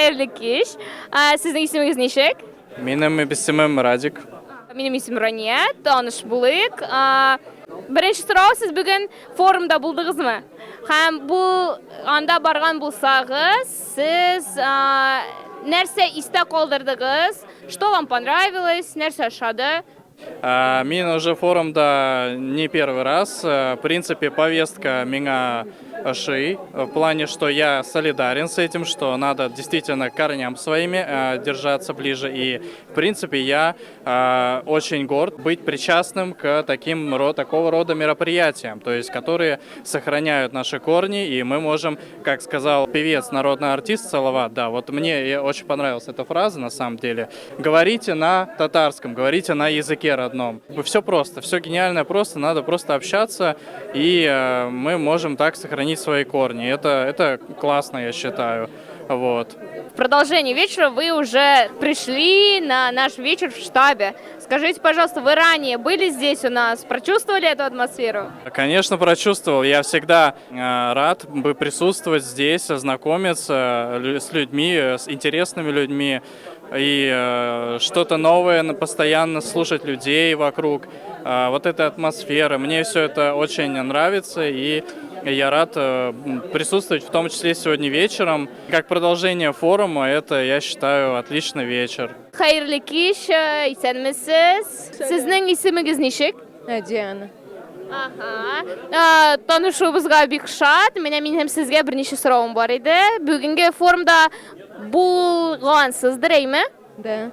Xayrli kech. Sizning ismingiz nechek? Mening ismim Radik. Mening ismim Rania, tanish bo'laylik. Birinchi so'rov, siz bugun forumda bo'ldingizmi? Ham bu anda borgan bo'lsangiz, siz narsa esda qoldirdingiz? Что вам понравилось? Narsa yoshadi? Мен уже форумда не первый раз. В принципе, повестка меня ши, в плане, что я солидарен с этим, что надо действительно к корням своими держаться ближе. И, в принципе, я очень горд быть причастным к такого рода мероприятиям, то есть, которые сохраняют наши корни, и мы можем, как сказал певец, народный артист Салават, да, вот мне очень понравилась эта фраза, на самом деле. Говорите на татарском, говорите на языке родном. Все просто, все гениально просто, надо просто общаться, и мы можем так сохранить свои корни. Это классно, я считаю. Вот. В продолжении вечера вы уже пришли на наш вечер в штабе. Скажите, пожалуйста, вы ранее были здесь у нас, прочувствовали эту атмосферу? Конечно, прочувствовал. Я всегда рад бы присутствовать здесь, ознакомиться с людьми, с интересными людьми. И что-то новое, постоянно слушать людей вокруг, вот эта атмосфера. Мне все это очень нравится, и я рад присутствовать, в том числе сегодня вечером. Как продолжение форума, это, я считаю, отличный вечер. Xayrli kech, исәнмесез? Сезнең исемегез ничек? Диана. Танышуыбызга бик шат. Минем һәм сезгә берничә соравым бар иде. Бүгенге форумда булгансыздыр, әйме? Да.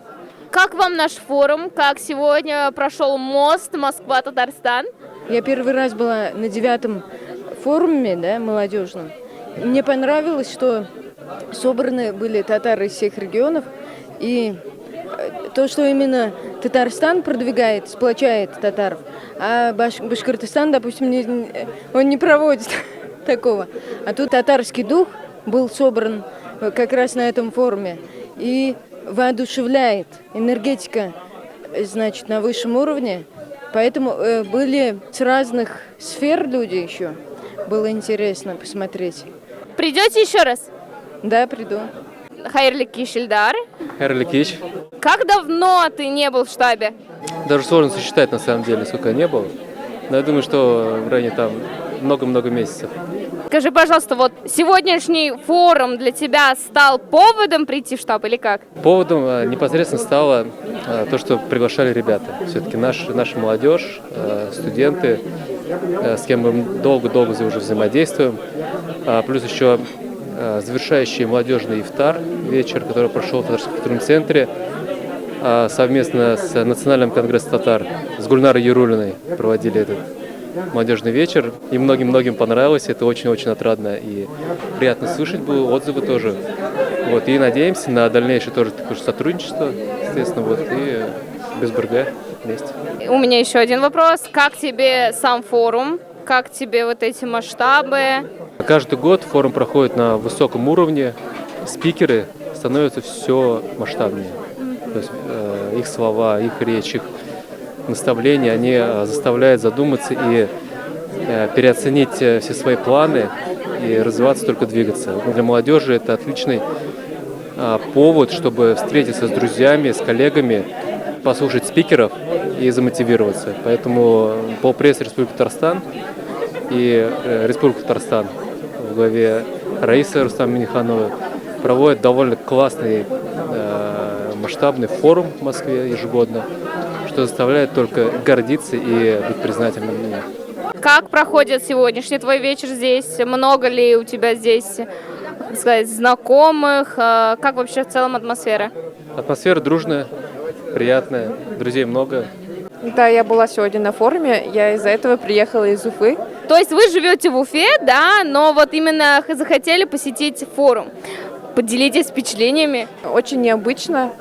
Как вам наш форум? Как сегодня прошел мост Москва-Татарстан? Я первый раз была на 9-м форуме, да, молодежном. Мне понравилось, что собраны были татары из всех регионов. И то, что именно Татарстан продвигает, сплочает татаров, а Башкортостан, допустим, он не проводит такого. А тут татарский дух был собран как раз на этом форуме и воодушевляет. Энергетика, значит, на высшем уровне. Поэтому были с разных сфер люди еще. Было интересно посмотреть. Придете еще раз? Да, приду. Xayrli kech, Ильдар. Xayrli kech. Как давно ты не был в штабе? Даже сложно сосчитать, на самом деле, сколько я не был. Но я думаю, что в районе там много-много месяцев. Скажи, пожалуйста, вот сегодняшний форум для тебя стал поводом прийти в штаб или как? Поводом непосредственно стало то, что приглашали ребята. Все-таки наша молодежь, студенты, с кем мы долго-долго уже взаимодействуем. Плюс еще завершающий молодежный ифтар вечер, который прошел в Татарском культурном центре совместно с Национальным конгрессом татар, с Гульнарой Ярулиной проводили этот молодежный вечер. И многим понравилось, это очень-очень отрадно и приятно слышать было, отзывы тоже. Вот, и надеемся на дальнейшее тоже такое же сотрудничество, естественно, вот, и без БРГ вместе. У меня еще один вопрос. Как тебе сам форум? Как тебе вот эти масштабы? Каждый год форум проходит на высоком уровне, спикеры становятся все масштабнее. То есть их слова, их речь, их наставления, они заставляют задуматься и переоценить все свои планы и развиваться, только двигаться. Для молодежи это отличный повод, чтобы встретиться с друзьями, с коллегами, послушать спикеров и замотивироваться. Поэтому полпресс Республики Татарстан и Республика Татарстан в главе Раисы Рустам Минихановой проводят довольно классный масштабный форум в Москве ежегодно, что заставляет только гордиться и быть признательным. Как проходит сегодняшний твой вечер здесь? Много ли у тебя здесь, так сказать, знакомых? Как вообще в целом атмосфера? Атмосфера дружная, приятная, друзей много. Да, я была сегодня на форуме, я из-за этого приехала из Уфы. То есть вы живете в Уфе, да, но вот именно захотели посетить форум. Поделитесь впечатлениями. Очень необычно.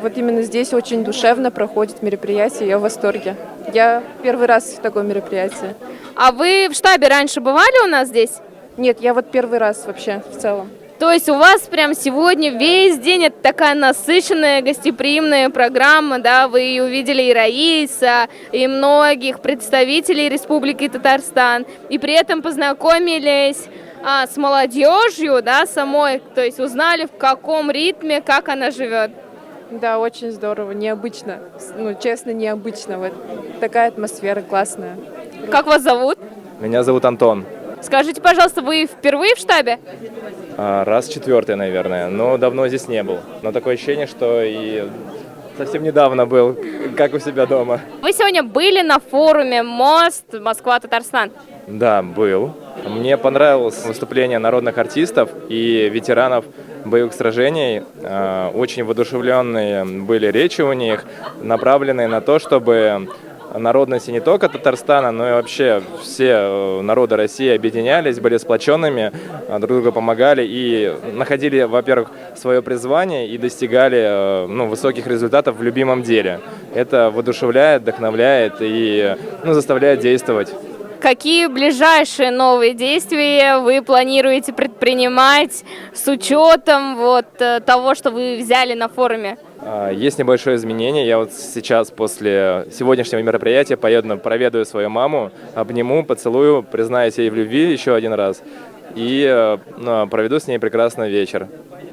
Вот именно здесь очень душевно проходит мероприятие. Я в восторге. Я первый раз в такое мероприятие. А вы в штабе раньше бывали у нас здесь? Нет, я вот первый раз вообще в целом. То есть у вас прям сегодня весь день это такая насыщенная, гостеприимная программа, да? Вы увидели и Раиса, и многих представителей Республики Татарстан, и при этом познакомились с молодежью, да, самой, то есть узнали, в каком ритме, как она живет. Да, очень здорово, необычно. Ну, честно, необычно. Вот такая атмосфера классная. Как вас зовут? Меня зовут Антон. Скажите, пожалуйста, вы впервые в штабе? Раз четвертый, наверное, но давно здесь не был. Но такое ощущение, что и совсем недавно был, как у себя дома. Вы сегодня были на форуме «Мост Москва-Татарстан». Да, был. Мне понравилось выступление народных артистов и ветеранов боевых сражений. Очень воодушевленные были речи у них, направленные на то, чтобы народности не только Татарстана, но и вообще все народы России объединялись, были сплоченными, друг другу помогали и находили, во-первых, свое призвание и достигали высоких результатов в любимом деле. Это воодушевляет, вдохновляет и заставляет действовать. Какие ближайшие новые действия вы планируете предпринимать с учетом того, что вы взяли на форуме? Есть небольшое изменение. Я вот сейчас после сегодняшнего мероприятия поеду, проведаю свою маму, обниму, поцелую, признаюсь ей в любви еще один раз и проведу с ней прекрасный вечер.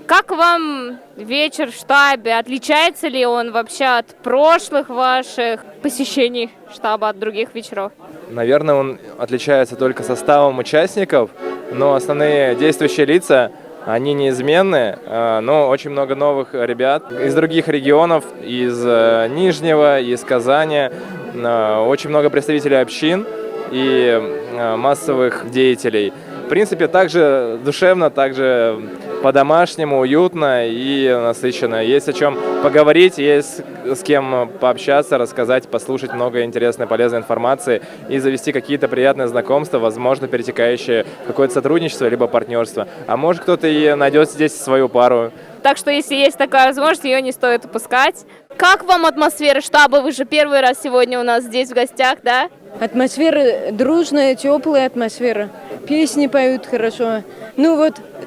Как вам вечер в штабе? Отличается ли он вообще от прошлых ваших посещений штаба, от других вечеров? Наверное, он отличается только составом участников, но основные действующие лица, они неизменны, но очень много новых ребят из других регионов, из Нижнего, из Казани, очень много представителей общин и массовых деятелей. В принципе, также душевно, также по-домашнему, уютно и насыщенно. Есть о чем поговорить, есть с кем пообщаться, рассказать, послушать много интересной, полезной информации и завести какие-то приятные знакомства, возможно, перетекающие в какое-то сотрудничество либо партнерство. А может, кто-то и найдет здесь свою пару. Так что, если есть такая возможность, ее не стоит упускать. Как вам атмосфера штаба? Вы же первый раз сегодня у нас здесь в гостях, да? Атмосфера дружная, теплая атмосфера. Песни поют хорошо.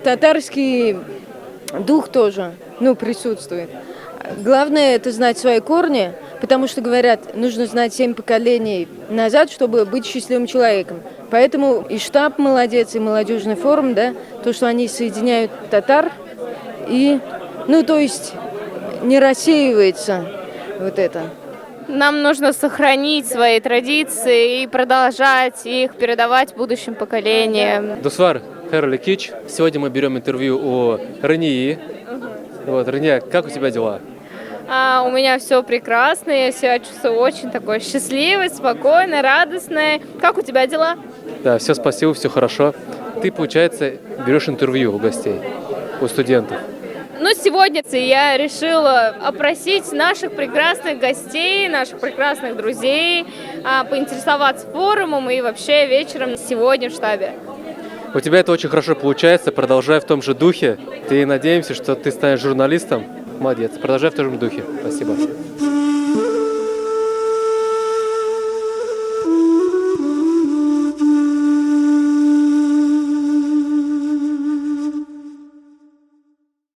Татарский дух тоже, присутствует. Главное это знать свои корни, потому что, говорят, нужно знать 7 поколений назад, чтобы быть счастливым человеком. Поэтому и штаб молодец, и молодежный форум, да, то, что они соединяют татар, и, то есть не рассеивается вот это. Нам нужно сохранить свои традиции и продолжать их передавать будущим поколениям. Дусвар Херликич. Сегодня мы берем интервью у Рении. Рения, как у тебя дела? У меня все прекрасно, я себя чувствую очень такой счастливой, спокойной, радостной. Как у тебя дела? Да, все спасибо, все хорошо. Ты, получается, берешь интервью у гостей, у студентов. Сегодня я решила опросить наших прекрасных гостей, наших прекрасных друзей, поинтересоваться форумом и вообще вечером сегодня в штабе. У тебя это очень хорошо получается, продолжай в том же духе. И надеемся, что ты станешь журналистом. Молодец, продолжай в том же духе. Спасибо.